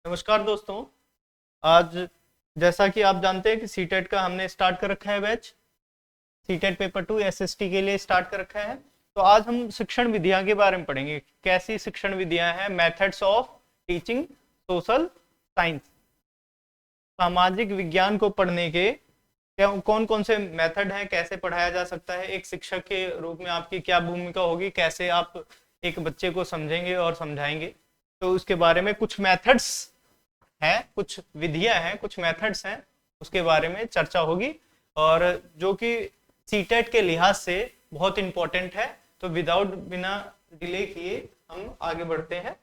नमस्कार दोस्तों। आज जैसा कि आप जानते हैं कि सीटेट का हमने स्टार्ट कर रखा है बैच। सीटेट पेपर 2 एसएसटी के लिए स्टार्ट कर रखा है। तो आज हम शिक्षण विधियां के बारे में पढ़ेंगे। कैसी शिक्षण विधियां हैं, methods of teaching social science. सामाजिक विज्ञान को पढ़ने के कौन कौन से मेथड हैं, कैसे पढ़ाया जा सकता है, एक शिक्षक के रूप में आपकी क्या भूमिका होगी, कैसे आप एक बच्चे को समझेंगे और समझाएंगे। तो उसके बारे में कुछ मेथड्स हैं, कुछ विधियां हैं, कुछ मेथड्स हैं, उसके बारे में चर्चा होगी और जो कि सीटेट के लिहाज से बहुत इंपॉर्टेंट है। तो बिना डिले किए हम आगे बढ़ते हैं।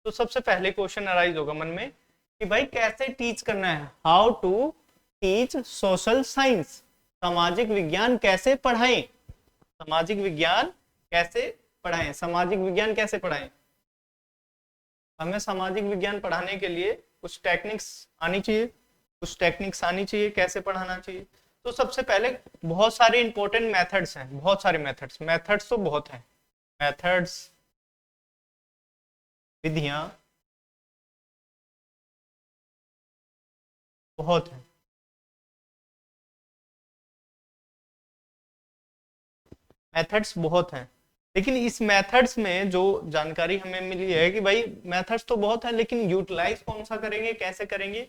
तो सबसे पहले क्वेश्चन अराइज होगा मन में कि भाई कैसे टीच करना है, how to teach social science. सामाजिक विज्ञान कैसे पढ़ाएं, सामाजिक विज्ञान कैसे पढ़ाएं, सामाजिक विज्ञान कैसे पढ़ाएं। हमें सामाजिक विज्ञान पढ़ाने के लिए कुछ टेक्निक्स आनी चाहिए, कैसे पढ़ाना चाहिए। तो सबसे पहले बहुत सारे इंपॉर्टेंट मेथड्स हैं, बहुत सारे मेथड्स तो बहुत हैं। मेथड्स, विधियां बहुत हैं। मेथड्स बहुत हैं, लेकिन इस मेथड्स में जो जानकारी हमें मिली है कि भाई मेथड्स तो बहुत है, लेकिन यूटिलाइज कौन सा करेंगे, कैसे करेंगे।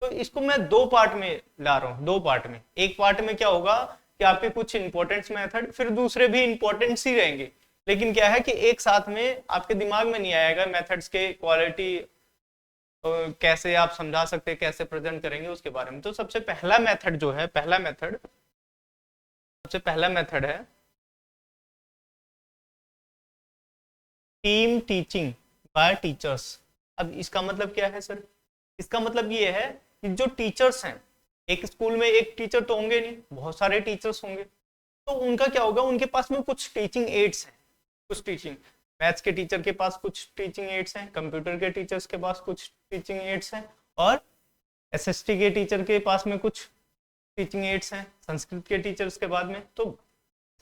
तो इसको मैं दो पार्ट में ला रहा हूँ, दो पार्ट में। एक पार्ट में क्या होगा कि आपके कुछ इंपॉर्टेंट मेथड, फिर दूसरे भी इंपॉर्टेंट ही रहेंगे, लेकिन क्या है कि एक साथ में आपके दिमाग में नहीं आएगा मेथड्स के क्वालिटी कैसे आप समझा सकते हैं, कैसे प्रेजेंट करेंगे उसके बारे में। तो सबसे पहला मेथड जो है, सबसे पहला मेथड है टीम टीचिंग बाय टीचर्स। अब इसका मतलब क्या है सर? इसका मतलब ये है कि जो टीचर्स हैं, एक स्कूल में एक टीचर तो होंगे नहीं, बहुत सारे टीचर्स होंगे। तो उनका क्या होगा, उनके पास में कुछ टीचिंग एड्स हैं, कुछ टीचिंग, मैथ्स के टीचर के पास कुछ टीचिंग एड्स हैं, कंप्यूटर के टीचर्स के पास कुछ टीचिंग एड्स हैं, और एसएसटी के टीचर के पास में कुछ टीचिंग एड्स हैं, संस्कृत के टीचर्स के बाद में। तो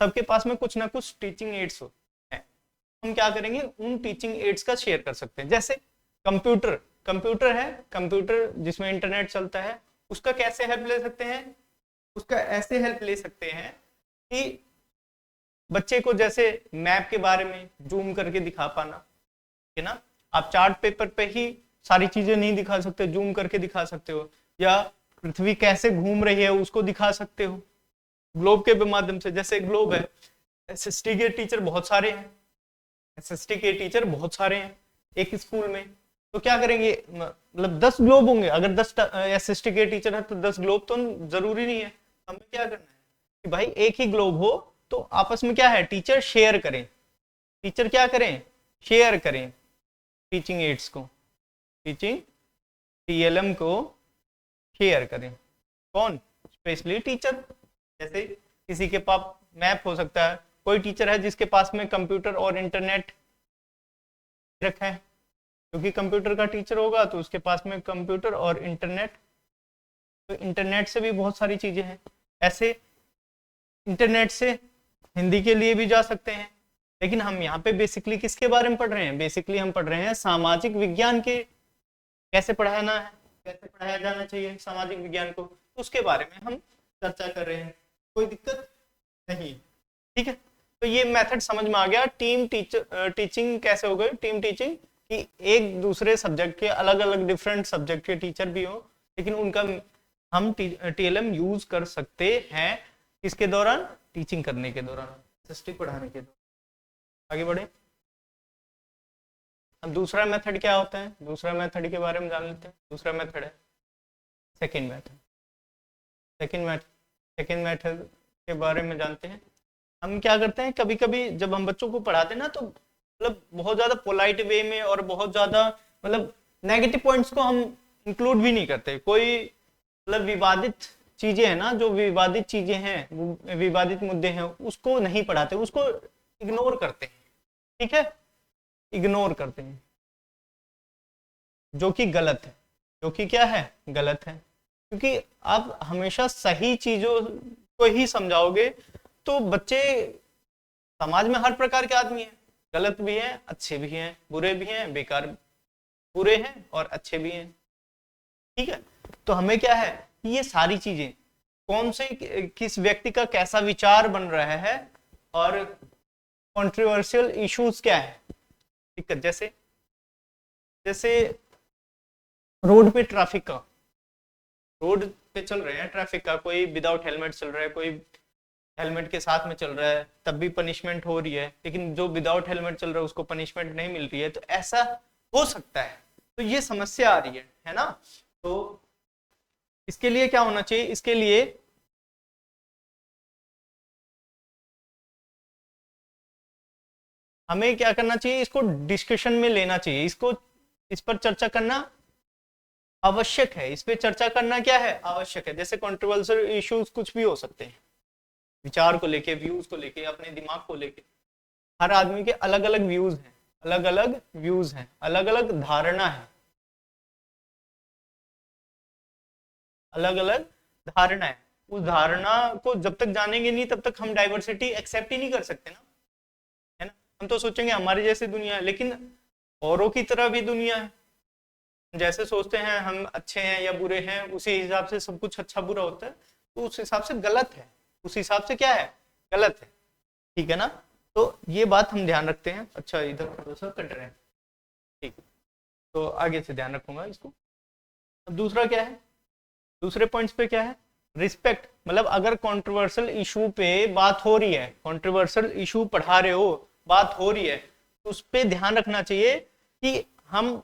सबके पास में कुछ ना कुछ टीचिंग एड्स हो। हम क्या करेंगे, उन टीचिंग एड्स का शेयर कर सकते हैं। जैसे कंप्यूटर है, कंप्यूटर जिसमें इंटरनेट चलता है, उसका कैसे हेल्प ले सकते हैं, उसका ऐसे हेल्प ले सकते हैं कि बच्चे को जैसे मैप के बारे में जूम करके दिखा पाना है ना। आप चार्ट पेपर पे ही सारी चीजें नहीं दिखा सकते, जूम करके दिखा सकते हो, या पृथ्वी कैसे घूम रही है उसको दिखा सकते हो ग्लोब के माध्यम से। जैसे ग्लोब है, एसएसटी के टीचर बहुत सारे हैं, एक स्कूल में। तो क्या करेंगे, मतलब 10 ग्लोब होंगे। अगर 10 एसएसटी के टीचर है तो 10 ग्लोब तो जरूरी नहीं है। हमें क्या करना है कि भाई एक ही ग्लोब हो, तो आपस में क्या है, टीचर शेयर करें, टीचर क्या करें, शेयर करें टीचिंग एड्स को, टीचिंग टीएलएम को शेयर करें। कौन? Specially teacher. जैसे किसी के पास मैप हो सकता है, कोई टीचर है जिसके पास में कंप्यूटर और इंटरनेट रखा है, क्योंकि कंप्यूटर का टीचर होगा तो उसके पास में कंप्यूटर और इंटरनेट, तो इंटरनेट से भी बहुत सारी चीजें हैं। ऐसे इंटरनेट से हिंदी के लिए भी जा सकते हैं, लेकिन हम यहाँ पे बेसिकली किसके बारे में पढ़ रहे हैं, बेसिकली हम पढ़ रहे हैं सामाजिक विज्ञान के, कैसे पढ़ाना है, कैसे पढ़ाया जाना चाहिए सामाजिक विज्ञान को, उसके बारे में हम चर्चा कर रहे हैं। कोई दिक्कत नहीं, ठीक है। तो ये मेथड समझ में आ गया। टीचिंग कैसे हो गई, टीम टीचिंग, कि एक दूसरे सब्जेक्ट के अलग अलग डिफरेंट सब्जेक्ट के टीचर भी हो, लेकिन उनका हम टीएलएम यूज कर सकते हैं किसके दौरान, टीचिंग करने के दौरान, सिस्टम पढ़ाने के दौरान। आगे बढ़े। अब दूसरा मेथड क्या होता है, दूसरा मेथड के बारे में जान लेते हैं। दूसरा मेथड है सेकंड मेथड के बारे में जानते हैं। हम क्या करते हैं, कभी कभी जब हम बच्चों को पढ़ाते हैं ना, तो मतलब बहुत ज्यादा पोलाइट वे में और बहुत ज्यादा मतलब नेगेटिव पॉइंट्स को हम इंक्लूड भी नहीं करते। कोई मतलब विवादित चीजें हैं ना, जो विवादित चीजें हैं, विवादित मुद्दे हैं, उसको नहीं पढ़ाते, उसको इग्नोर करते हैं, ठीक है, इग्नोर करते हैं, जो कि गलत है, जो कि क्या है, गलत है। क्योंकि आप हमेशा सही चीजों को ही समझाओगे तो बच्चे समाज में हर प्रकार के आदमी हैं, गलत भी हैं, अच्छे भी हैं, बुरे भी हैं, बेकार, बुरे हैं और अच्छे भी हैं, ठीक है। तो हमें क्या है कि ये सारी चीजें कौन से किस व्यक्ति का कैसा विचार बन रहा है और कंट्रोवर्शियल इश्यूज क्या है, दिक्कत, जैसे जैसे रोड पे ट्रैफिक का, रोड पे चल रहे हैं ट्रैफिक का, कोई विदाउट हेलमेट चल रहा है, कोई हेलमेट के साथ में चल रहा है, तब भी पनिशमेंट हो रही है, लेकिन जो विदाउट हेलमेट चल रहा है उसको पनिशमेंट नहीं मिल रही है, तो ऐसा हो सकता है, तो ये समस्या आ रही है ना। तो इसके लिए क्या होना चाहिए, इसके लिए हमें क्या करना चाहिए, इसको डिस्कशन में लेना चाहिए, इसको इस पर चर्चा करना आवश्यक है, इस पे चर्चा करना क्या है, आवश्यक है। जैसे कंट्रोवर्शियल इश्यूज कुछ भी हो सकते हैं, विचार को लेके, व्यूज को लेके, अपने दिमाग को लेके, हर आदमी के अलग अलग व्यूज हैं, अलग अलग व्यूज हैं, अलग अलग धारणा है, अलग अलग धारणा है। उस धारणा को जब तक जानेंगे नहीं तब तक हम डाइवर्सिटी एक्सेप्ट ही नहीं कर सकते ना, है ना। हम तो सोचेंगे हमारी जैसी दुनिया है, लेकिन औरों की तरह भी दुनिया है, जैसे सोचते हैं हम अच्छे हैं या बुरे हैं, उसी हिसाब से सब कुछ अच्छा बुरा होता है, तो उस हिसाब से गलत है, उस हिसाब से क्या है, गलत है, ठीक है ना। तो ये बात हम ध्यान रखते हैं। अच्छा इधर थोड़ा सा कट रहे हैं, ठीक, तो आगे से ध्यान रखूंगा इसको। अब दूसरा क्या है, दूसरे पॉइंट्स पे क्या है, रिस्पेक्ट, मतलब अगर कंट्रोवर्शियल इशू पे बात हो रही है, कंट्रोवर्शियल इशू पढ़ा रहे हो, बात हो रही है, तो उस पे ध्यान रखना चाहिए कि हम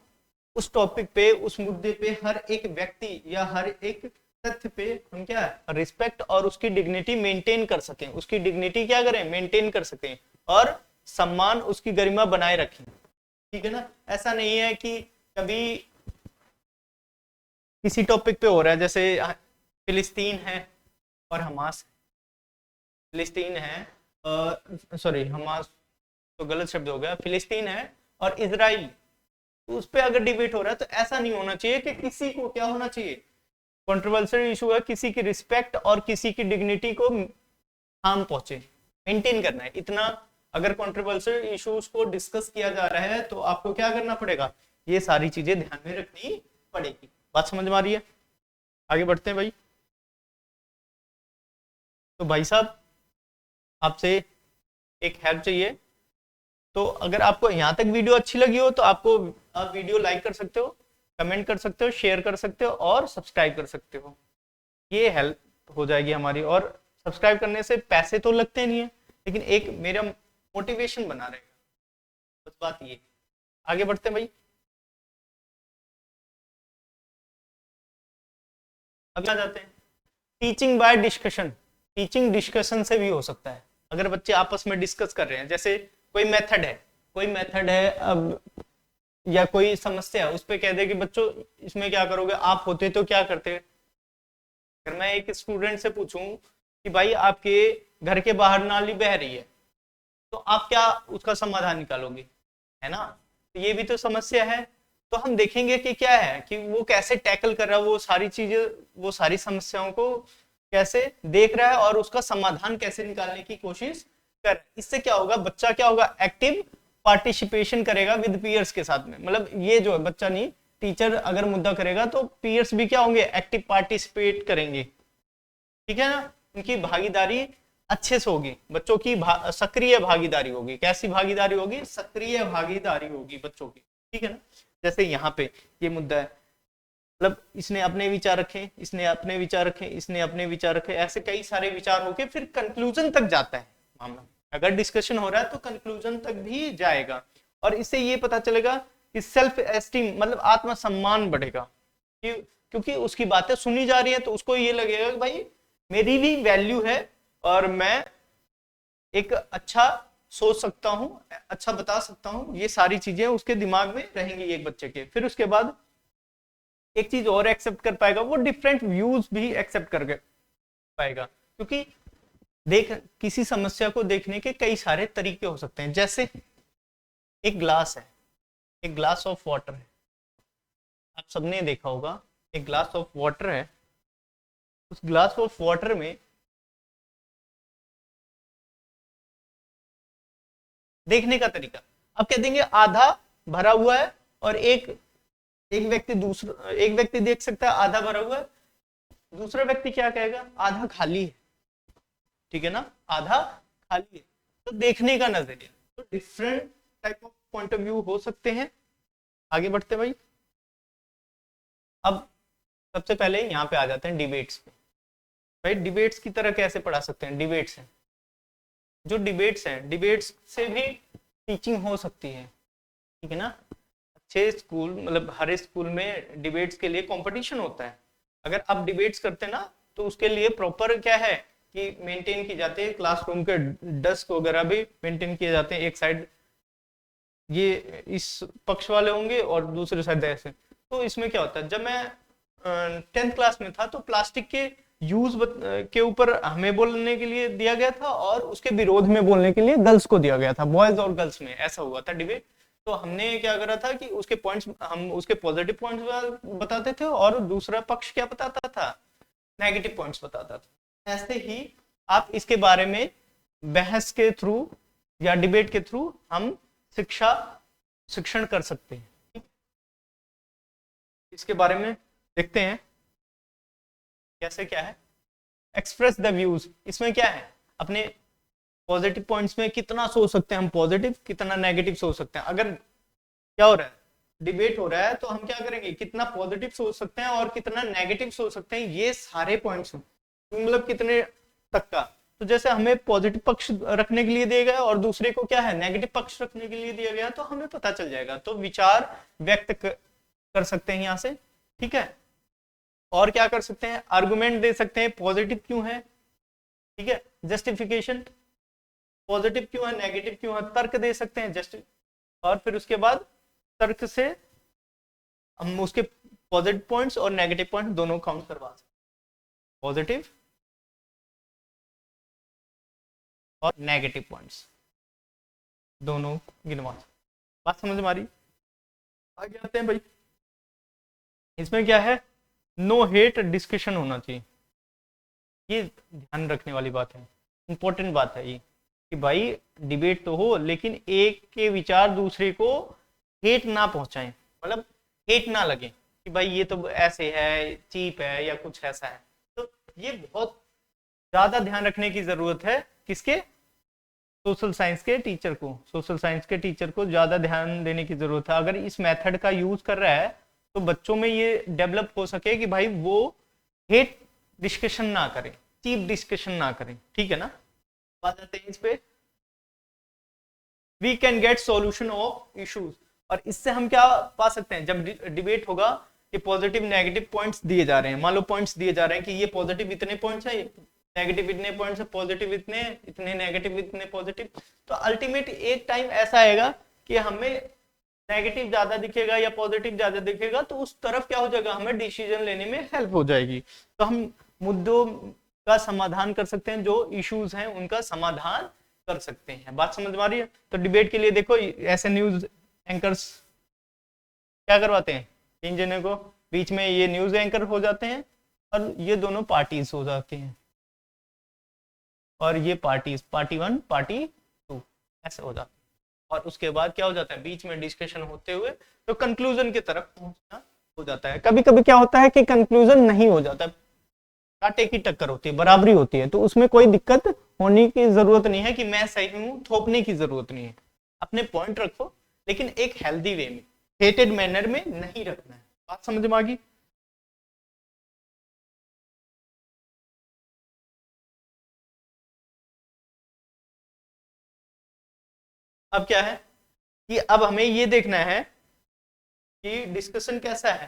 उस टॉपिक पे, उस मुद्दे पे हर एक व्यक्ति या हर एक तथ्य पे हम क्या है, रिस्पेक्ट और उसकी डिग्निटी मेंटेन कर सकें, उसकी डिग्निटी क्या करें, मेंटेन कर सकें, और सम्मान, उसकी गरिमा बनाए रखें, ठीक है ना। ऐसा नहीं है कि कभी किसी टॉपिक पे हो रहा है, जैसे फिलिस्तीन है और हमास, फिलिस्तीन है सॉरी हमास तो गलत शब्द हो गया, फिलिस्तीन है और इजराइल, तो उस पर अगर डिबेट हो रहा है, तो ऐसा नहीं होना चाहिए कि किसी को क्या होना चाहिए, कंट्रोवर्शियल इशू है, किसी की रिस्पेक्ट और किसी की डिग्निटी को हार्म पहुंचे, मेंटेन करना है इतना। अगर कंट्रोवर्शियल इश्यूज को डिस्कस किया जा रहा है तो आपको क्या करना पड़ेगा, ये सारी चीजें ध्यान में रखनी पड़ेगी। बात समझ में आ रही है, आगे बढ़ते हैं भाई। तो भाई साहब आपसे एक हेल्प चाहिए, तो अगर आपको यहाँ तक वीडियो अच्छी लगी हो तो आप वीडियो लाइक कर सकते हो, कमेंट कर सकते हो, शेयर कर सकते हो और सब्सक्राइब कर सकते हो, ये हेल्प हो जाएगी हमारी। और सब्सक्राइब करने से पैसे तो लगते नहीं है, लेकिन एक मेरा मोटिवेशन बना रहेगा, बस बात ये। आगे बढ़ते हैं भाई। अगला जाते हैं, teaching bye discussion, teaching discussion से भी हो सकता है। अगर बच्चे आपस में डिस्कस कर रहे हैं, जैसे कोई मेथड है, कोई मेथड है अब, या कोई समस्या है, उस पर कह दे कि बच्चों इसमें क्या करोगे, आप होते तो क्या करते। अगर मैं एक स्टूडेंट से पूछूं कि भाई आपके घर के बाहर नाली बह रही है, तो आप क्या उसका समाधान निकालोगे, है ना। तो ये भी तो समस्या है, तो हम देखेंगे कि क्या है कि वो कैसे टैकल कर रहा है, वो सारी चीजें, वो सारी समस्याओं को कैसे देख रहा है और उसका समाधान कैसे निकालने की कोशिश कर। इससे क्या होगा, बच्चा क्या होगा, एक्टिव पार्टिसिपेशन करेगा विद पीयर्स के साथ में, मतलब ये जो है बच्चा नहीं, टीचर अगर मुद्दा करेगा तो पीयर्स भी क्या होंगे, एक्टिव पार्टिसिपेट करेंगे, ठीक है ना। उनकी भागीदारी अच्छे से होगी, बच्चों की सक्रिय भागीदारी होगी। कैसी भागीदारी होगी, सक्रिय भागीदारी होगी बच्चों की, ठीक है ना। जैसे यहाँ पे ये मुद्दा है, मतलब इसने अपने विचार रखे, इसने अपने विचार रखे, इसने अपने विचार रखे, ऐसे कई सारे विचार होके फिर कंक्लूजन तक जाता है मामला। अगर डिस्कशन हो रहा है तो कंक्लूजन तक भी जाएगा, और इससे ये पता चलेगा कि सेल्फ एस्टीम, मतलब आत्मसम्मान बढ़ेगा, क्योंकि उसकी बातें सुनी जा रही है, तो उसको ये लगेगा कि भाई मेरी भी वैल्यू है और मैं एक अच्छा सोच सकता हूं, अच्छा बता सकता हूं, ये सारी चीजें उसके दिमाग में रहेंगी एक बच्चे के। फिर उसके बाद एक चीज और एक्सेप्ट कर पाएगा, वो डिफरेंट व्यूज भी एक्सेप्ट कर पाएगा, क्योंकि देख किसी समस्या को देखने के कई सारे तरीके हो सकते हैं। जैसे एक ग्लास है, एक ग्लास ऑफ वाटर है, आप सबने देखा होगा, एक ग्लास ऑफ वाटर है, उस ग्लास ऑफ वाटर में देखने का तरीका। अब कह देंगे आधा भरा हुआ है और एक व्यक्ति देख सकता है आधा भरा हुआ है, दूसरा व्यक्ति क्या कहेगा, आधा खाली है, ठीक है ना, आधा खाली है। तो देखने का नजरिया, तो different type of point of view हो सकते हैं। आगे बढ़ते भाई। अब सबसे पहले यहाँ पे आ जाते हैं डिबेट्स पे। भाई डिबेट्स की तरह कैसे पढ़ा सकते हैं, डिबेट्स हैं, जो डिबेट्स हैं, डिबेट्स से भी टीचिंग हो सकती है, ठीक है ना। अच्छे स्कूल, मतलब हर स्कूल में डिबेट्स के लिए कंपटीशन होता है। अगर आप डिबेट्स करते हैं ना, तो उसके लिए प्रॉपर क्या है कि मेंटेन की जाती है, क्लासरूम के डेस्क वगैरह भी मेंटेन किए जाते हैं। एक साइड ये इस पक्ष वाले होंगे और दूसरे साइड ऐसे। तो इसमें क्या होता है, जब मैं 10th क्लास में था तो प्लास्टिक के यूज के ऊपर हमें बोलने के लिए दिया गया था और उसके विरोध में बोलने के लिए गर्ल्स को दिया गया था, बॉयज और गर्ल्स में ऐसा हुआ था डिबेट। तो हमने क्या करा था कि उसके पॉइंट्स, हम उसके पॉजिटिव पॉइंट्स बताते थे और दूसरा पक्ष क्या बताता था, नेगेटिव पॉइंट्स बताता था। ऐसे ही आप इसके बारे में बहस के थ्रू या डिबेट के थ्रू हम शिक्षण कर सकते हैं। इसके बारे में देखते हैं कैसे क्या है। एक्सप्रेस द व्यूज, इसमें क्या है, अपने पॉजिटिव पॉइंट्स में कितना सोच सकते हैं हम पॉजिटिव, कितना नेगेटिव सोच सकते हैं। अगर क्या हो रहा है, डिबेट हो रहा है, तो हम क्या करेंगे, कितना पॉजिटिव सोच सकते हैं और कितना नेगेटिव सोच सकते हैं, ये सारे पॉइंट्स, मतलब कितने तक का। तो जैसे हमें पॉजिटिव पक्ष रखने के लिए दिया गया और दूसरे को क्या है, नेगेटिव पक्ष रखने के लिए दिया गया, तो हमें पता चल जाएगा। तो विचार व्यक्त कर सकते हैं यहाँ से, ठीक है। और क्या कर सकते हैं, आर्गुमेंट दे सकते हैं, पॉजिटिव क्यों है, ठीक है, जस्टिफिकेशन, पॉजिटिव क्यों है, नेगेटिव क्यों है, तर्क दे सकते हैं, जस्ट, और फिर उसके बाद तर्क से हम उसके पॉजिटिव पॉइंट्स और नेगेटिव पॉइंट दोनों काउंट करवा सकते हैं, पॉजिटिव और नेगेटिव पॉइंट्स दोनों गिनवा सकते। बात समझ में आ रही। आगे आते हैं भाई, इसमें क्या है, नो हेट डिस्कशन होना चाहिए। ये ध्यान रखने वाली बात है, इंपॉर्टेंट बात है ये, कि भाई डिबेट तो हो लेकिन एक के विचार दूसरे को हेट ना पहुंचाएं, मतलब हेट ना लगे कि भाई ये तो ऐसे है, चीप है या कुछ ऐसा है। तो ये बहुत ज्यादा ध्यान रखने की जरूरत है, किसके, सोशल साइंस के टीचर को, सोशल साइंस के टीचर को ज्यादा ध्यान देने की जरूरत है। अगर इस मेथड का यूज कर रहा है तो बच्चों में ये डेवलप हो सके कि भाई वो हेट डिस्कशन ना करें, चीप डिस्कशन ना करें, ठीक है ना। बात आते हैं इस पे, we can get solution of issues. और इससे हम क्या पा सकते हैं, जब डिबेट होगा कि पॉजिटिव नेगेटिव पॉइंट्स दिए जा रहे हैं, मान लो पॉइंट्स दिए जा रहे हैं कि ये पॉजिटिव इतने पॉइंट्स है, नेगेटिव इतने पॉइंट्स है, पॉजिटिव इतने, इतने नेगेटिव, इतने पॉजिटिव। तो अल्टीमेट एक टाइम ऐसा आएगा कि हमें नेगेटिव ज्यादा दिखेगा या पॉजिटिव ज्यादा दिखेगा, तो उस तरफ क्या हो जाएगा, हमें डिसीजन लेने में हेल्प हो जाएगी। तो हम मुद्दों का समाधान कर सकते हैं, जो इश्यूज हैं उनका समाधान कर सकते हैं। बात समझ में आ रही है। तो डिबेट के लिए देखो, ऐसे न्यूज एंकर्स क्या करवाते हैं, 3 जने को बीच में ये न्यूज एंकर हो जाते हैं और ये दोनों पार्टीज हो जाती हैं, और ये पार्टीज, पार्टी 1 पार्टी 2 ऐसे हो जाते हैं। और उसके बाद क्या हो जाता है, बीच में डिस्कशन होते हुए तो कंक्लूजन की तरफ पहुंचना हो जाता है। कभी कभी क्या होता है कि कंक्लूजन नहीं हो जाता, कांटे की टक्कर होती है, बराबरी होती है, तो उसमें कोई दिक्कत होने की जरूरत नहीं है कि मैं सही हूं, थोपने की जरूरत नहीं है। अपने पॉइंट रखो लेकिन एक हेल्दी वे में, हेटेड मैनर में नहीं रखना है। बात समझ में आ गई। अब क्या है कि अब हमें ये देखना है कि डिस्कशन कैसा है,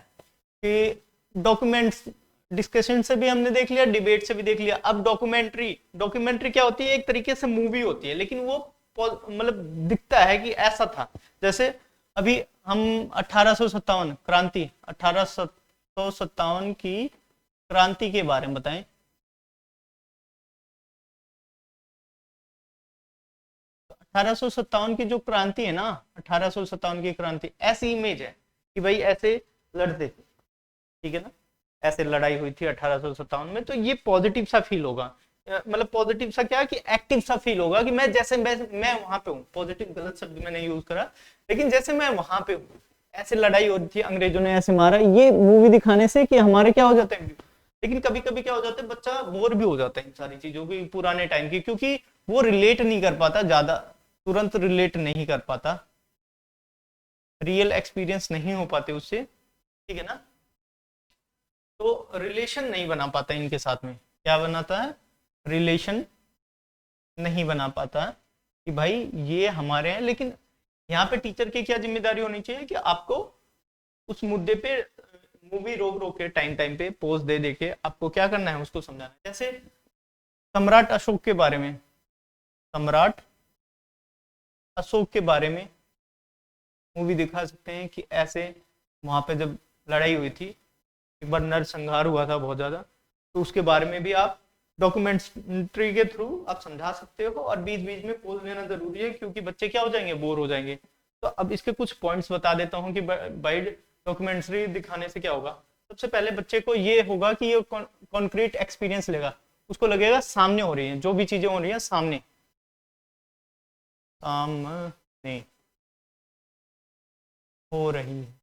कि डॉक्यूमेंट्स, डिस्कशन से भी हमने देख लिया, डिबेट से भी देख लिया। अब डॉक्यूमेंट्री, डॉक्यूमेंट्री क्या होती है, एक तरीके से मूवी होती है, लेकिन वो मतलब दिखता है कि ऐसा था। जैसे अभी हम 1857 क्रांति, 1857 की क्रांति के बारे में बताएं। तो 1857 की जो क्रांति है ना, 1857 की क्रांति ऐसी इमेज है कि भाई ऐसे लड़ते थे, ठीक है ना, ऐसे लड़ाई हुई थी 1857 में, तो ये पॉजिटिव सा फील होगा। मतलब पॉजिटिव सा क्या कि एक्टिव सा फील होगा कि मैं जैसे मैं वहां पे हूँ। पॉजिटिव गलत शब्द मैंने यूज करा, लेकिन जैसे मैं वहां पे हूँ, ऐसे लड़ाई हो रही थी, अंग्रेजों ने ऐसे मारा, ये मूवी दिखाने से कि हमारे क्या हो जाते हैं। लेकिन कभी कभी क्या हो जाता है, बच्चा बोर भी हो जाता है इन सारी चीजों की, पुराने टाइम की, क्योंकि वो रिलेट नहीं कर पाता, ज्यादा तुरंत रिलेट नहीं कर पाता, रियल एक्सपीरियंस नहीं हो पाते उससे, ठीक है ना। तो रिलेशन नहीं बना पाता इनके साथ में, क्या बनाता है, रिलेशन नहीं बना पाता कि भाई ये हमारे हैं। लेकिन यहाँ पे टीचर की क्या जिम्मेदारी होनी चाहिए कि आपको उस मुद्दे पे मूवी रोक रोक के टाइम टाइम पे पोज दे दे के आपको क्या करना है, उसको समझाना है। जैसे सम्राट अशोक के बारे में, सम्राट अशोक के बारे में मूवी दिखा सकते हैं कि ऐसे वहां पे जब लड़ाई हुई थी, एक बार नरसंहार हुआ था बहुत ज्यादा, तो उसके बारे में भी आप डॉक्यूमेंट्री के थ्रू आप समझा सकते हो। और बीच बीच में पोज देना जरूरी है, क्योंकि बच्चे क्या हो जाएंगे, बोर हो जाएंगे। तो अब इसके कुछ पॉइंट्स बता देता हूँ कि बाई डॉक्यूमेंट्री दिखाने से क्या होगा। सबसे पहले बच्चे को ये होगा कि ये कॉन्क्रीट एक्सपीरियंस लेगा, उसको लगेगा सामने हो रही है जो भी चीजें हो रही है, सामने सामने हो रही है।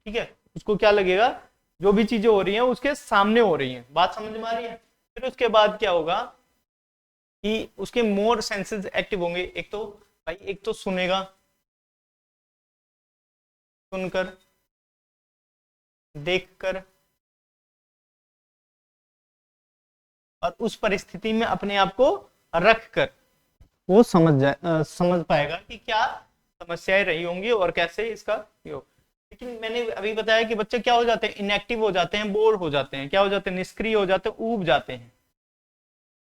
ठीक है, उसको क्या लगेगा, जो भी चीजें हो रही हैं उसके सामने हो रही हैं। बात समझ में आ रही है। फिर उसके बाद क्या होगा कि उसके मोर सेंसेस एक्टिव होंगे। एक तो भाई, एक तो सुनेगा, सुनकर, देखकर, और उस परिस्थिति में अपने आप को रख कर वो समझ पाएगा कि क्या समस्याएं रही होंगी और कैसे इसका योग। लेकिन मैंने अभी बताया कि बच्चे क्या हो जाते हैं, इनएक्टिव हो जाते हैं, बोर हो जाते हैं, क्या हो जाते हैं, निष्क्रिय हो जाते हैं, ऊब जाते हैं।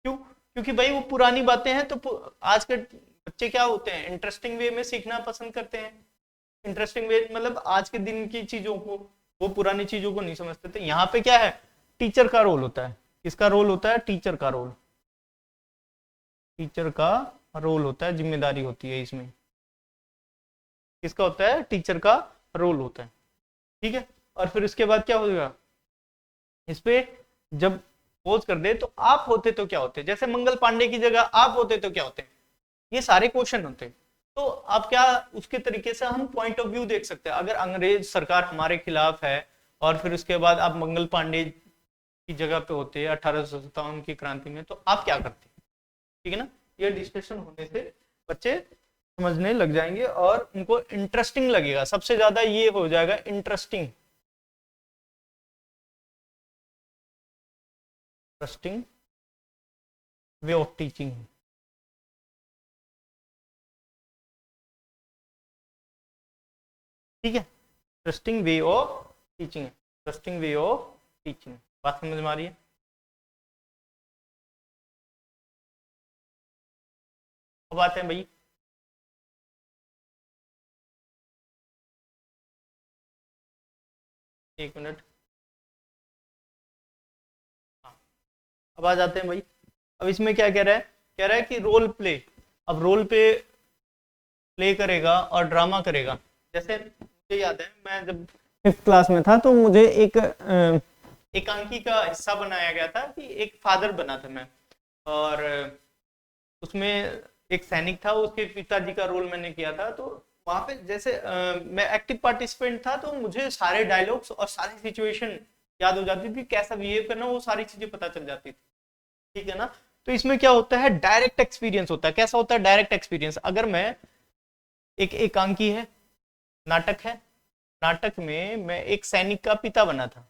क्यों? क्योंकि भाई वो पुरानी बातें हैं। तो आज के बच्चे क्या होते हैं, इंटरेस्टिंग वे में सीखना पसंद करते हैं। इंटरेस्टिंग वे मतलब आज के दिन की चीजों को, वो पुरानी चीजों को नहीं समझते थे। यहाँ पे क्या है, टीचर का रोल होता है। किसका रोल होता है, टीचर का रोल, टीचर का रोल होता है, जिम्मेदारी होती है इसमें। किसका होता है, टीचर का रोल होता है। ठीक है, और फिर उसके बाद क्या होगा, इस पे जब पोज कर दे तो आप होते तो क्या होते, जैसे मंगल पांडे की जगह आप होते तो क्या होते, ये सारे क्वेश्चन होते। तो आप क्या उसके तरीके से हम पॉइंट ऑफ व्यू देख सकते हैं। अगर अंग्रेज सरकार हमारे खिलाफ है और फिर उसके बाद आप मंगल पांडे की जगह पे होते 1857 की क्रांति में, तो आप क्या करते, ठीक है ना। ये डिस्कशन होने से बच्चे समझने लग जाएंगे और उनको इंटरेस्टिंग लगेगा। सबसे ज्यादा ये हो जाएगा interesting, interesting way of teaching. ठीक है, interesting way of teaching, interesting way of teaching. बात समझ में आ रही है। अब आते हैं भाई, एक मिनट, हाँ, अब आ जाते हैं भाई। अब इसमें क्या कह रहा है, कह रहा है कि रोल प्ले। अब रोल प्ले करेगा और ड्रामा करेगा। जैसे मुझे याद है, मैं जब 5th क्लास में था तो मुझे एक एकांकी का हिस्सा बनाया गया था कि एक फादर बना था मैं, और उसमें एक सैनिक था, उसके पिताजी का रोल मैंने किया था। तो वहां पे जैसे मैं एक्टिव पार्टिसिपेंट था, तो मुझे सारे डायलॉग्स और सारी सिचुएशन याद हो जाती थी, कैसा बिहेव करना, वो सारी चीजें पता चल जाती थी। ठीक है ना। तो इसमें क्या होता है, डायरेक्ट एक्सपीरियंस होता है। कैसा होता है डायरेक्ट एक्सपीरियंस, अगर मैं एक एकांकी है, नाटक है, नाटक में मैं एक सैनिक का पिता बना था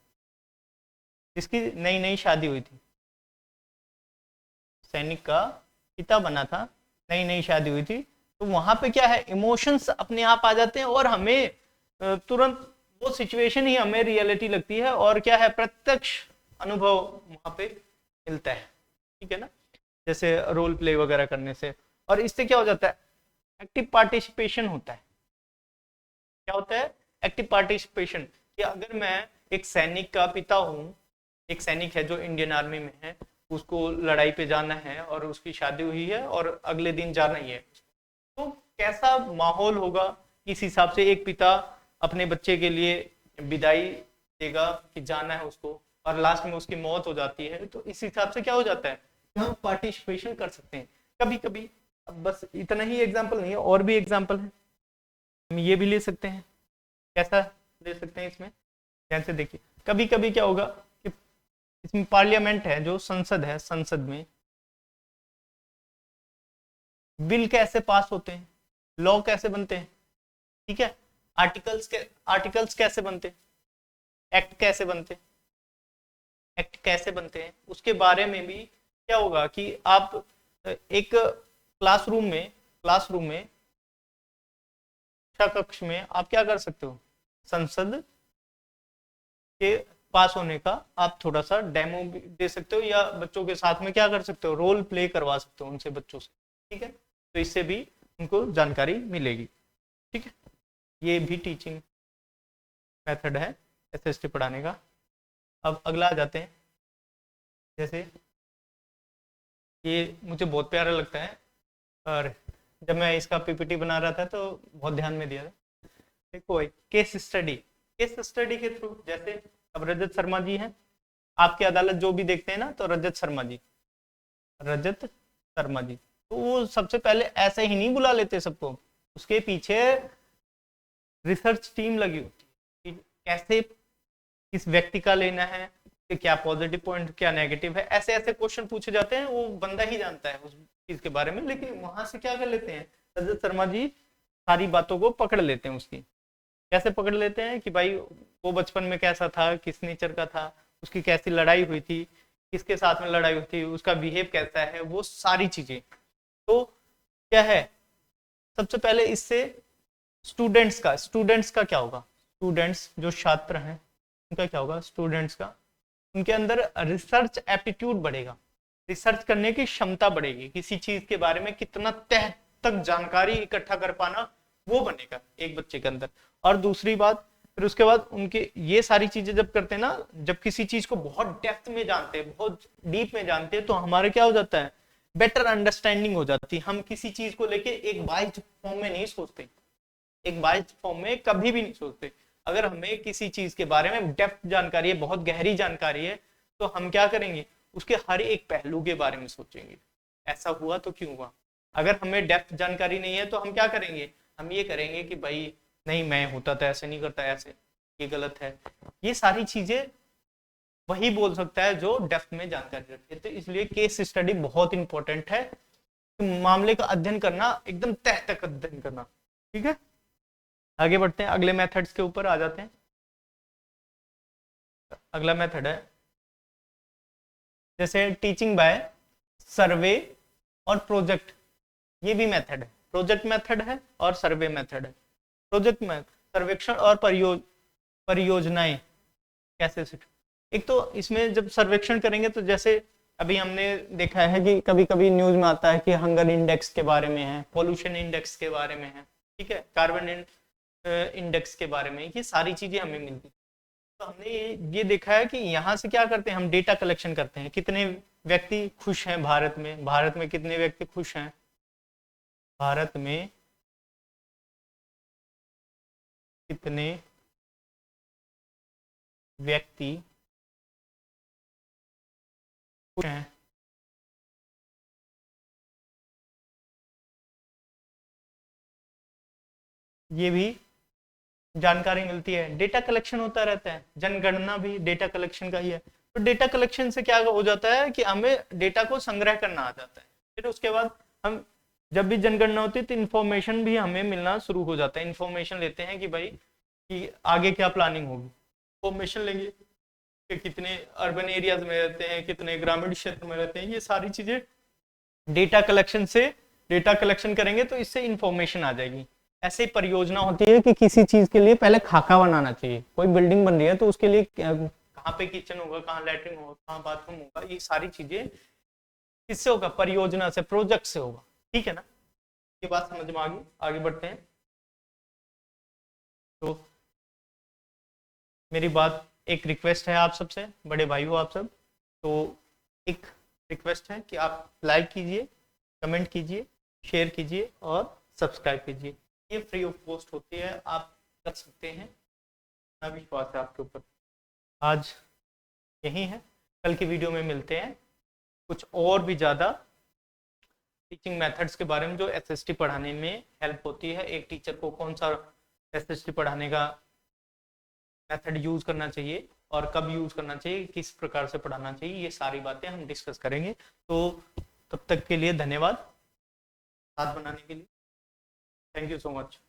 जिसकी नई नई शादी हुई थी, सैनिक का पिता बना था, नई नई शादी हुई थी। तो वहां पे क्या है, इमोशंस अपने आप आ जाते हैं और हमें तुरंत वो सिचुएशन ही हमें रियलिटी लगती है, और क्या है, प्रत्यक्ष अनुभव वहां पे मिलता है। ठीक है ना, जैसे रोल प्ले वगैरह करने से। और इससे क्या हो जाता है, एक्टिव पार्टिसिपेशन होता है। क्या होता है, एक्टिव पार्टिसिपेशन। कि अगर मैं एक सैनिक का पिता हूं, एक सैनिक है जो इंडियन आर्मी में है, उसको लड़ाई पे जाना है और उसकी शादी हुई है और अगले दिन जाना ही है, तो कैसा माहौल होगा, इस हिसाब से एक पिता अपने बच्चे के लिए विदाई देगा कि जाना है उसको, और लास्ट में उसकी मौत हो जाती है, तो इस हिसाब से क्या हो जाता है कि हम पार्टिसिपेशन कर सकते हैं कभी कभी। अब बस इतना ही एग्जाम्पल नहीं है, और भी एग्जाम्पल है, हम ये भी ले सकते हैं। कैसा ले सकते हैं इसमें, जैसे देखिए कभी कभी क्या होगा कि इसमें पार्लियामेंट है, जो संसद है, संसद में बिल कैसे पास होते हैं, लॉ कैसे बनते हैं, ठीक है, आर्टिकल्स कैसे बनते हैं, एक्ट कैसे बनते हैं, एक्ट कैसे बनते हैं, उसके बारे में भी क्या होगा कि आप एक क्लासरूम में कक्षा कक्ष में आप क्या कर सकते हो, संसद के पास होने का आप थोड़ा सा डेमो भी दे सकते हो, या बच्चों के साथ में क्या कर सकते हो, रोल प्ले करवा सकते हो उनसे, बच्चों से, ठीक है, तो इससे भी उनको जानकारी मिलेगी, ठीक है। ये भी टीचिंग मेथड है एसएसटी पढ़ाने का। अब अगला आ जाते हैं, जैसे ये मुझे बहुत प्यारा लगता है, और जब मैं इसका पीपीटी बना रहा था तो बहुत ध्यान में दिया था। देखो भाई, केस स्टडी के थ्रू, जैसे अब रजत शर्मा जी हैं, आपकी अदालत जो भी देखते हैं ना, तो रजत शर्मा जी, तो वो सबसे पहले ऐसे ही नहीं बुला लेते सबको, उसके पीछे रिसर्च टीम लगी होती है कि कैसे किस व्यक्ति का लेना है, कि क्या पॉजिटिव पॉइंट क्या नेगेटिव है, ऐसे ऐसे क्वेश्चन पूछे जाते हैं, वो बंदा ही जानता है उस चीज के बारे में, लेकिन वहां से क्या कर लेते हैं, रजत शर्मा जी सारी बातों को पकड़ लेते हैं उसकी। कैसे पकड़ लेते हैं कि भाई वो बचपन में कैसा था, किस नेचर का था, उसकी कैसी लड़ाई हुई थी, किसके साथ में लड़ाई हुई थी, उसका बिहेव कैसा है, वो सारी चीजें। तो क्या है, सबसे पहले इससे स्टूडेंट्स का क्या होगा, स्टूडेंट्स जो छात्र हैं उनका क्या होगा, स्टूडेंट्स का उनके अंदर रिसर्च एप्टीट्यूड बढ़ेगा, रिसर्च करने की क्षमता बढ़ेगी, किसी चीज के बारे में कितना तह तक जानकारी इकट्ठा कर पाना वो बनेगा एक बच्चे के अंदर। और दूसरी बात, फिर उसके बाद उनके ये सारी चीजें जब करते हैं ना, जब किसी चीज को बहुत डेप्थ में जानते हैं, बहुत डीप में जानते हैं, तो हमारे क्या हो जाता है, बेटर अंडरस्टैंडिंग हो जाती है। हम किसी चीज को लेके एक बाइज्ड फॉर्म में नहीं सोचते, एक बाइज्ड फॉर्म में कभी भी नहीं सोचते। अगर हमें किसी चीज के बारे में डेप्थ जानकारी है, बहुत गहरी जानकारी है, तो हम क्या करेंगे, उसके हर एक पहलू के बारे में सोचेंगे, ऐसा हुआ तो क्यों हुआ। अगर हमें डेप्थ जानकारी नहीं है तो हम क्या करेंगे, हम ये करेंगे कि भाई नहीं, मैं होता तो ऐसे नहीं करता, ऐसे ये गलत है। ये सारी चीजें वही बोल सकता है जो डेप्थ में जानकारी रखे। तो इसलिए केस स्टडी बहुत इंपॉर्टेंट है, मामले का अध्ययन करना, एकदम तह तक अध्ययन करना, ठीक है। आगे बढ़ते हैं, अगले मेथड्स के ऊपर आ जाते हैं। अगला मेथड है जैसे टीचिंग बाय सर्वे और प्रोजेक्ट, ये भी मेथड है, प्रोजेक्ट मेथड है और सर्वे मेथड है। प्रोजेक्ट में सर्वेक्षण और परियोजनाएं कैसे सीख, एक तो इसमें जब सर्वेक्षण करेंगे तो जैसे अभी हमने देखा है कि कभी कभी न्यूज में आता है कि हंगर इंडेक्स के बारे में है, पॉल्यूशन इंडेक्स के बारे में है, ठीक है, कार्बन इंडेक्स के बारे में, ये सारी चीजें हमें मिलती। तो हमने ये देखा है कि यहाँ से क्या करते हैं, हम डेटा कलेक्शन करते हैं, कितने व्यक्ति खुश हैं भारत में कितने व्यक्ति खुश हैं, भारत में कितने व्यक्ति खुश हैं, ये भी जानकारी मिलती है। डेटा कलेक्शन होता रहता है, जनगणना भी डेटा कलेक्शन का ही है। तो डेटा कलेक्शन से क्या हो जाता है कि हमें डेटा को संग्रह करना आ जाता है, फिर उसके बाद हम जब भी जनगणना होती है तो इन्फॉर्मेशन भी हमें मिलना शुरू हो जाता है। इन्फॉर्मेशन लेते हैं कि भाई कि आगे क्या प्लानिंग होगी, इन्फॉर्मेशन लेंगे कि कितने अर्बन एरियाज में रहते हैं, कितने ग्रामीण क्षेत्र में रहते हैं, ये सारी चीजें डेटा कलेक्शन करेंगे तो इससे इंफॉर्मेशन आ जाएगी। ऐसे परियोजना होती है कि किसी चीज के लिए पहले खाका बनाना चाहिए, कोई बिल्डिंग बन रही है तो उसके लिए कहाँ पे किचन होगा, कहाँ लैट्रिन होगा, कहाँ बाथरूम होगा, ये सारी चीजें किससे होगा, परियोजना से, प्रोजेक्ट से होगा, ठीक है ना। ये बात समझ में आ गई, आगे बढ़ते हैं। तो मेरी बात, एक रिक्वेस्ट है आप सबसे, बड़े भाई हो आप सब, तो एक रिक्वेस्ट है कि आप लाइक कीजिए, कमेंट कीजिए, शेयर कीजिए और सब्सक्राइब कीजिए। ये फ्री ऑफ कॉस्ट होती है, आप कर सकते हैं। पूरा विश्वास है आपके ऊपर। आज यही है, कल की वीडियो में मिलते हैं कुछ और भी ज़्यादा टीचिंग मेथड्स के बारे में जो एसएसटी पढ़ाने में हेल्प होती है। एक टीचर को कौन सा एसएसटी पढ़ाने का मेथड यूज करना चाहिए और कब यूज करना चाहिए, किस प्रकार से पढ़ाना चाहिए, ये सारी बातें हम डिस्कस करेंगे। तो तब तक के लिए धन्यवाद साथ बनाने के लिए। Thank you so much.